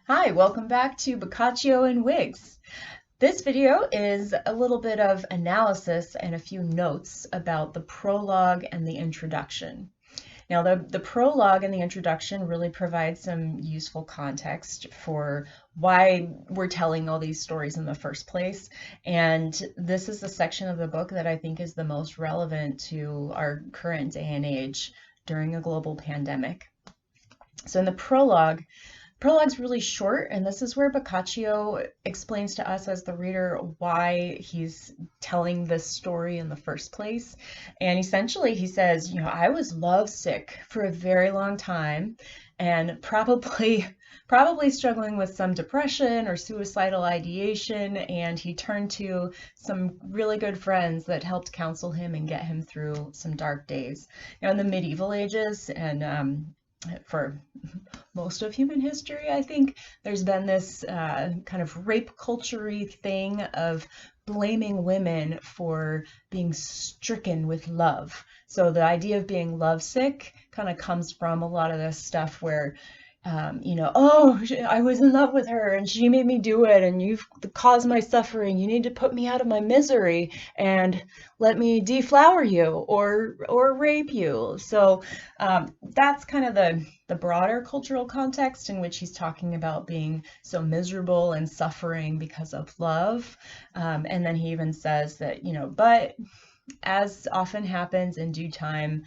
Hi, welcome back to Boccaccio and Wigs. This video is a little bit of analysis and a few notes about the prologue and the introduction. Now, the prologue and the introduction really provide some useful context for why we're telling all these stories in the first place. And this is the section of the book that I think is the most relevant to our current day and age during a global pandemic. So in the prologue's really short, and this is where Boccaccio explains to us as the reader why he's telling this story in the first place. And essentially he says, I was lovesick for a very long time and probably struggling with some depression or suicidal ideation, and he turned to some really good friends that helped counsel him and get him through some dark days. In the medieval ages and for most of human history, I think there's been this kind of rape culture-y thing of blaming women for being stricken with love. So the idea of being lovesick kind of comes from a lot of this stuff where oh, I was in love with her and she made me do it, and you've caused my suffering. You need to put me out of my misery and let me deflower you or rape you. So that's kind of the broader cultural context in which he's talking about being so miserable and suffering because of love. And then he even says that, but as often happens in due time,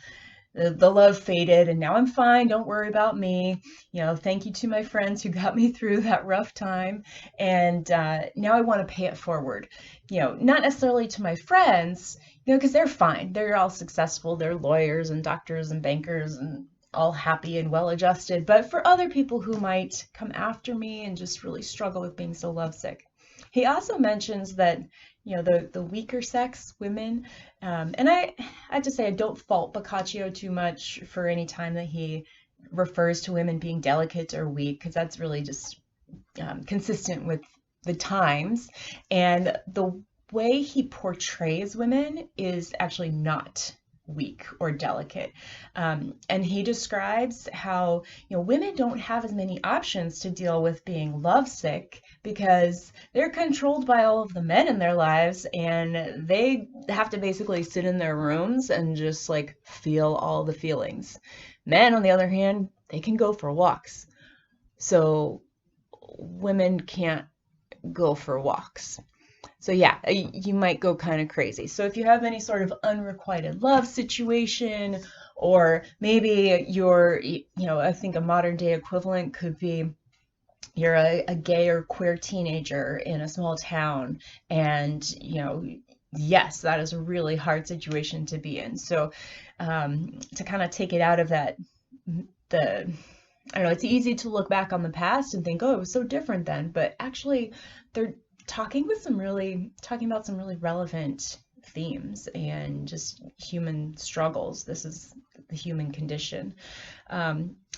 the love faded and now I'm fine. Don't worry about me. Thank you to my friends who got me through that rough time. And now I want to pay it forward. Not necessarily to my friends, because they're fine. They're all successful. They're lawyers and doctors and bankers and all happy and well adjusted. But for other people who might come after me and just really struggle with being so lovesick. He also mentions that the weaker sex, women, and I have to say I don't fault Boccaccio too much for any time that he refers to women being delicate or weak, because that's really just consistent with the times. And the way he portrays women is actually not weak or delicate. And he describes how women don't have as many options to deal with being lovesick because they're controlled by all of the men in their lives, and they have to basically sit in their rooms and just like feel all the feelings. Men, on the other hand, they can go for walks. So women can't go for walks. So yeah, you might go kind of crazy. So if you have any sort of unrequited love situation, or maybe you're, I think a modern day equivalent could be you're a gay or queer teenager in a small town, and yes, that is a really hard situation to be in. So to kind of take it out of that, I don't know, it's easy to look back on the past and think, oh, it was so different then, but actually they're talking about some really relevant themes and just human struggles. This is the human condition.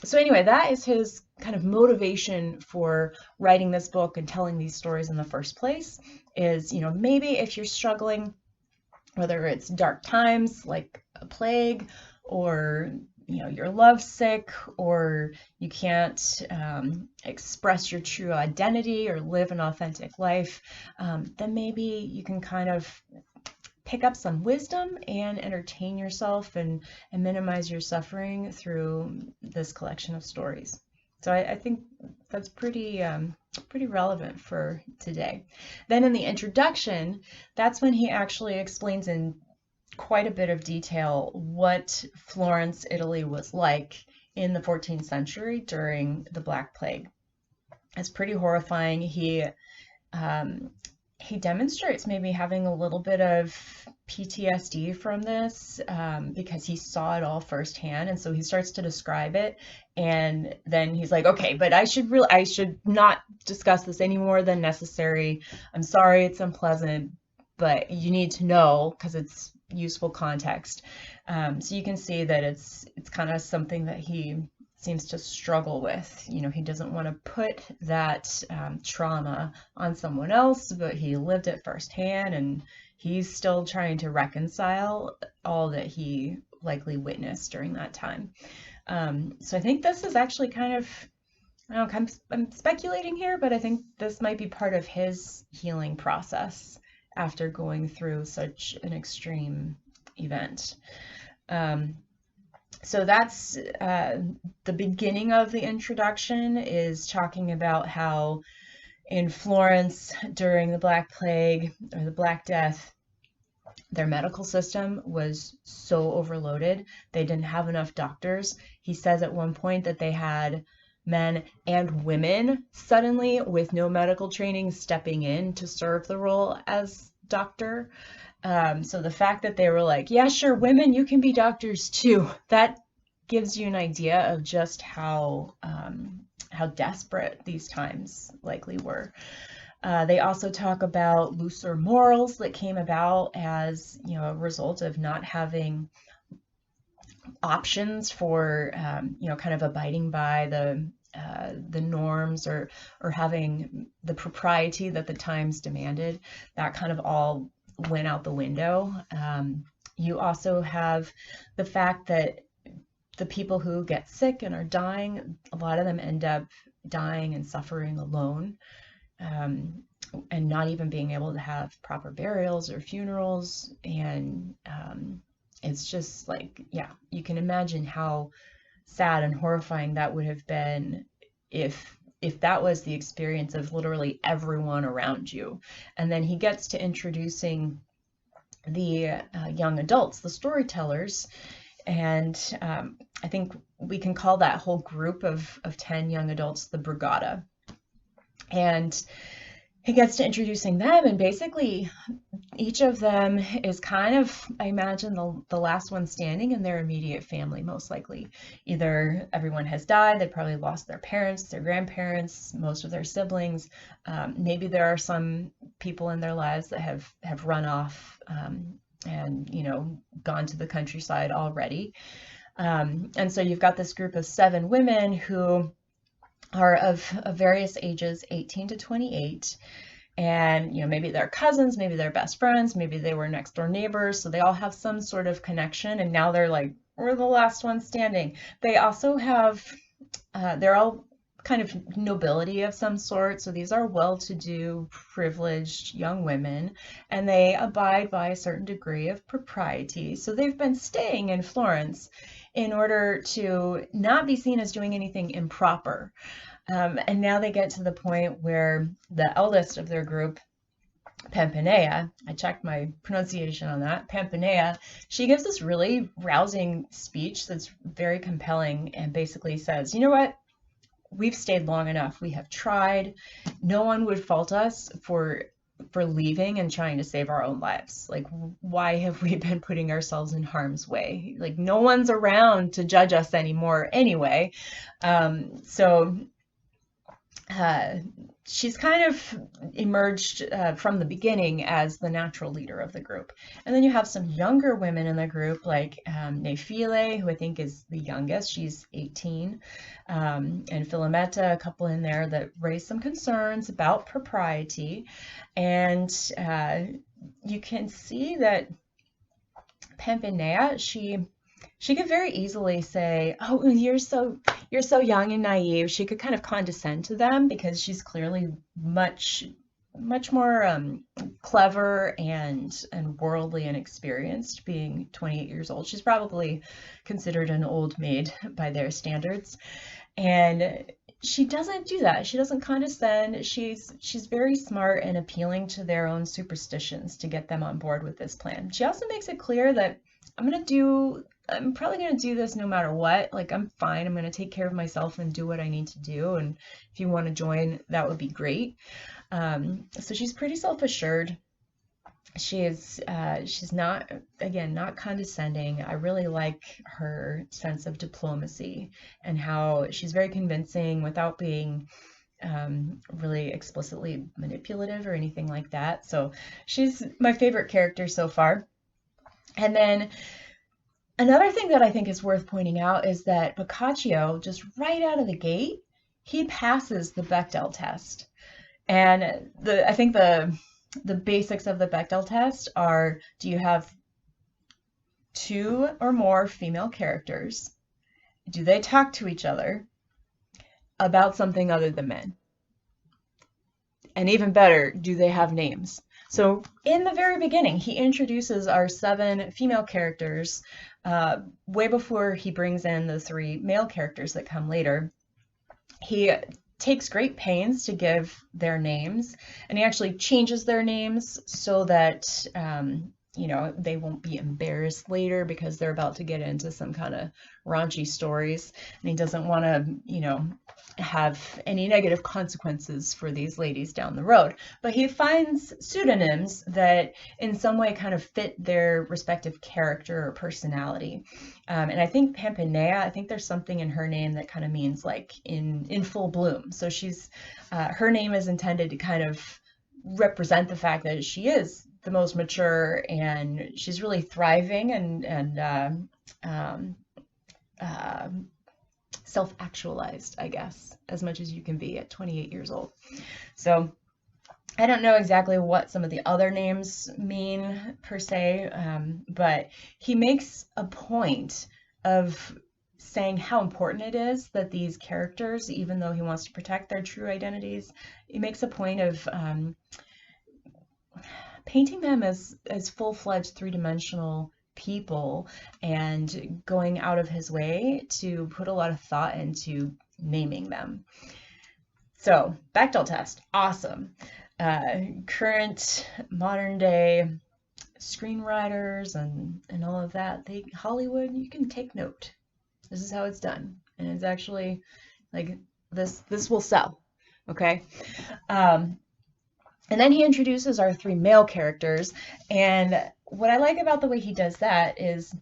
So anyway, that is his kind of motivation for writing this book and telling these stories in the first place is, maybe if you're struggling, whether it's dark times like a plague, or you're lovesick, or you can't express your true identity or live an authentic life, then maybe you can kind of pick up some wisdom and entertain yourself and minimize your suffering through this collection of stories. So I think that's pretty relevant for today. Then in the introduction, that's when he actually explains in quite a bit of detail what Florence, Italy was like in the 14th century during the Black Plague. It's pretty horrifying. He demonstrates maybe having a little bit of PTSD from this because he saw it all firsthand, and so he starts to describe it, and then he's like, okay, but I should not discuss this any more than necessary. I'm sorry it's unpleasant, but you need to know because it's useful context. So you can see that it's kind of something that he seems to struggle with. He doesn't want to put that trauma on someone else, but he lived it firsthand, and he's still trying to reconcile all that he likely witnessed during that time. So I think this is actually kind of I'm speculating here, but I think this might be part of his healing process after going through such an extreme event. Um, so that's the beginning of the introduction, is talking about how in Florence during the Black Plague or the Black Death, their medical system was so overloaded. They didn't have enough doctors. He says at one point that they had men and women suddenly with no medical training stepping in to serve the role as doctor. So the fact that they were like, yeah, sure, women, you can be doctors too, that gives you an idea of just how desperate these times likely were. They also talk about looser morals that came about as, a result of not having options for, kind of abiding by the norms or having the propriety that the times demanded. That kind of all went out the window. You also have the fact that the people who get sick and are dying, a lot of them end up dying and suffering alone, and not even being able to have proper burials or funerals. And it's just like, yeah, you can imagine how sad and horrifying that would have been if that was the experience of literally everyone around you. And then he gets to introducing the young adults, the storytellers, and I think we can call that whole group of 10 young adults the Brigada. And he gets to introducing them, and basically each of them is kind of, I imagine, the last one standing in their immediate family, most likely. Either everyone has died, they probably lost their parents, their grandparents, most of their siblings. Maybe there are some people in their lives that have run off and gone to the countryside already. And so you've got this group of 7 women who are of various ages, 18 to 28. And, maybe they're cousins, maybe they're best friends, maybe they were next door neighbors. So they all have some sort of connection. And now they're like, we're the last one standing. They also have, they're all kind of nobility of some sort. So these are well-to-do, privileged young women, and they abide by a certain degree of propriety. So they've been staying in Florence in order to not be seen as doing anything improper. And now they get to the point where the eldest of their group, Pampanea, I checked my pronunciation on that, Pampanea, she gives this really rousing speech that's very compelling and basically says, you know what? We've stayed long enough. We have tried. No one would fault us for leaving and trying to save our own lives. Like, why have we been putting ourselves in harm's way? Like, no one's around to judge us anymore anyway. So she's kind of emerged from the beginning as the natural leader of the group. And then you have some younger women in the group, like Nephile, who I think is the youngest. She's 18. And Philometa, a couple in there that raise some concerns about propriety. And you can see that Pampanea, she could very easily say, oh, you're so young and naive. She could kind of condescend to them because she's clearly much more clever and worldly and experienced, being 28 years old. She's probably considered an old maid by their standards. And she doesn't do that. She doesn't condescend. She's very smart and appealing to their own superstitions to get them on board with this plan. She also makes it clear that I'm probably going to do this no matter what. Like, I'm fine. I'm going to take care of myself and do what I need to do. And if you want to join, that would be great. So she's pretty self-assured. She's not condescending. I really like her sense of diplomacy and how she's very convincing without being really explicitly manipulative or anything like that. So she's my favorite character so far. And then another thing that I think is worth pointing out is that Boccaccio, just right out of the gate, he passes the Bechdel test. And I think the basics of the Bechdel test are, do you have 2 or more female characters? Do they talk to each other? about something other than men? And even better, do they have names? So in the very beginning, he introduces our 7 female characters way before he brings in the 3 male characters that come later. He takes great pains to give their names, and he actually changes their names so that you know, they won't be embarrassed later because they're about to get into some kind of raunchy stories, and he doesn't want to, you know, have any negative consequences for these ladies down the road. But he finds pseudonyms that in some way kind of fit their respective character or personality. And I think Pampanea, I think there's something in her name that kind of means like in full bloom. So she's her name is intended to kind of represent the fact that she is the most mature and she's really thriving and self-actualized, I guess, as much as you can be at 28 years old. So I don't know exactly what some of the other names mean per se, but he makes a point of saying how important it is that these characters, even though he wants to protect their true identities, he makes a point of painting them as full-fledged three-dimensional people and going out of his way to put a lot of thought into naming them. So, Bechdel test, awesome. Current modern day screenwriters and all of that, Hollywood, you can take note. This is how it's done. And it's actually like this will sell. Okay? And then he introduces our 3 male characters, and what I like about the way he does that is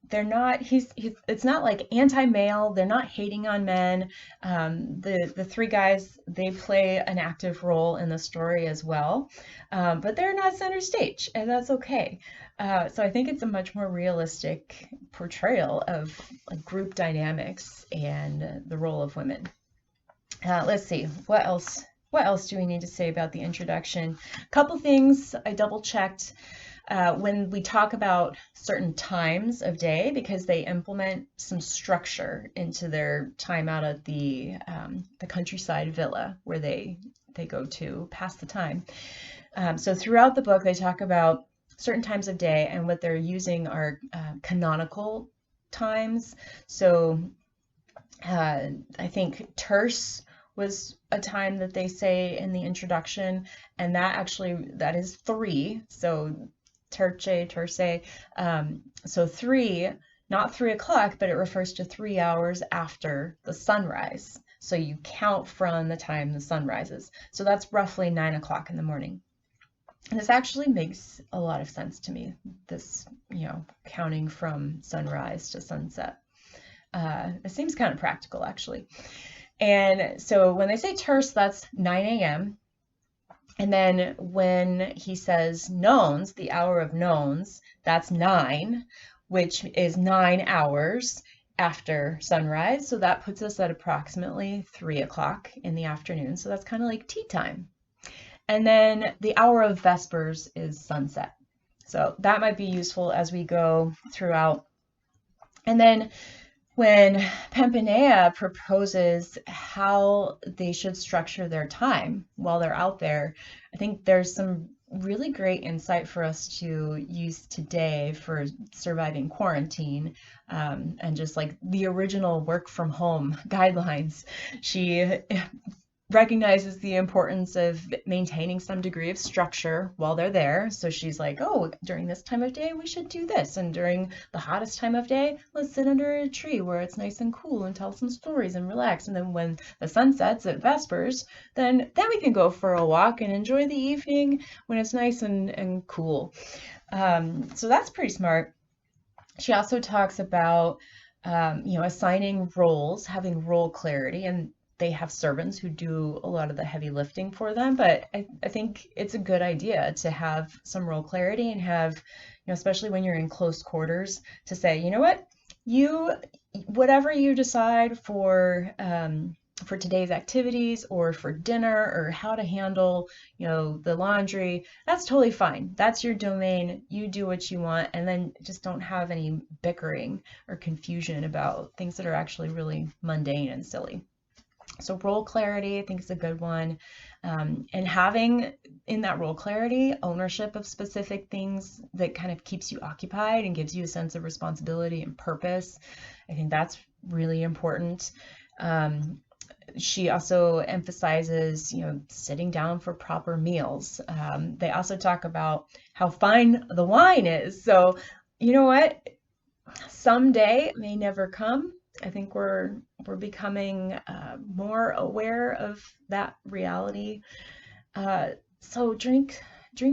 they're not, it's not like anti-male, they're not hating on men. The 3 guys, they play an active role in the story as well, but they're not center stage, and that's okay. So I think it's a much more realistic portrayal of like group dynamics and the role of women. Let's see, what else? What else do we need to say about the introduction? A couple things I double checked when we talk about certain times of day, because they implement some structure into their time out at the countryside villa where they go to pass the time. So throughout the book, they talk about certain times of day, and what they're using are canonical times. So I think terce was a time that they say in the introduction, and that is 3. So terce. So 3, not 3 o'clock, but it refers to 3 hours after the sunrise. So you count from the time the sun rises. So that's roughly 9 o'clock in the morning. And this actually makes a lot of sense to me, this, you know, counting from sunrise to sunset. It seems kind of practical, actually. And so when they say terce, that's 9 a.m. And then when he says nones, the hour of nones, that's 9, which is 9 hours after sunrise. So that puts us at approximately 3 o'clock in the afternoon. So that's kind of like tea time. And then the hour of vespers is sunset. So that might be useful as we go throughout. And then when Pampanea proposes how they should structure their time while they're out there, I think there's some really great insight for us to use today for surviving quarantine, and just like the original work from home guidelines. She recognizes the importance of maintaining some degree of structure while they're there. So she's like, oh, during this time of day, we should do this. And during the hottest time of day, let's sit under a tree where it's nice and cool and tell some stories and relax. And then when the sun sets at vespers, then we can go for a walk and enjoy the evening when it's nice and cool. So that's pretty smart. She also talks about, you know, assigning roles, having role clarity, and they have servants who do a lot of the heavy lifting for them, but I think it's a good idea to have some role clarity and have, you know, especially when you're in close quarters, to say, you know what, whatever you decide for today's activities or for dinner or how to handle, you know, the laundry, that's totally fine. That's your domain. You do what you want, and then just don't have any bickering or confusion about things that are actually really mundane and silly. So role clarity, I think, is a good one. And having in that role clarity ownership of specific things that kind of keeps you occupied and gives you a sense of responsibility and purpose. I think that's really important. She also emphasizes, sitting down for proper meals. They also talk about how fine the wine is. So, you know what? Someday may never come. I think we're becoming more aware of that reality. So drink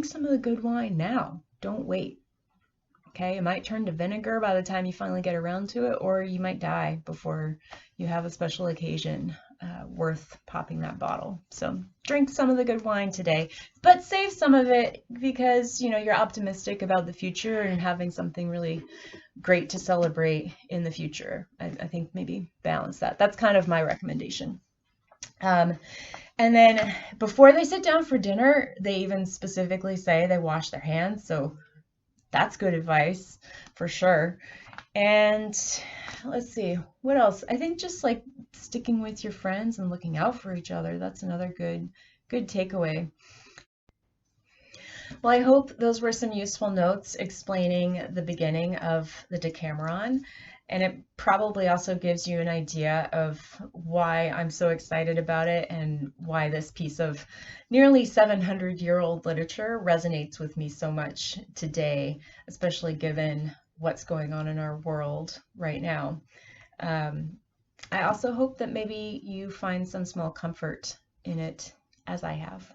some of the good wine now. Don't wait. Okay, it might turn to vinegar by the time you finally get around to it, or you might die before you have a special occasion worth popping that bottle. So drink some of the good wine today, but save some of it because you're optimistic about the future and having something really great to celebrate in the future. I think maybe balance that. That's kind of my recommendation. And then before they sit down for dinner, they even specifically say they wash their hands. So that's good advice for sure. And let's see, what else? I think just like sticking with your friends and looking out for each other. That's another good takeaway. Well, I hope those were some useful notes explaining the beginning of the Decameron. And it probably also gives you an idea of why I'm so excited about it and why this piece of nearly 700-year-old literature resonates with me so much today, especially given what's going on in our world right now. I also hope that maybe you find some small comfort in it, as I have.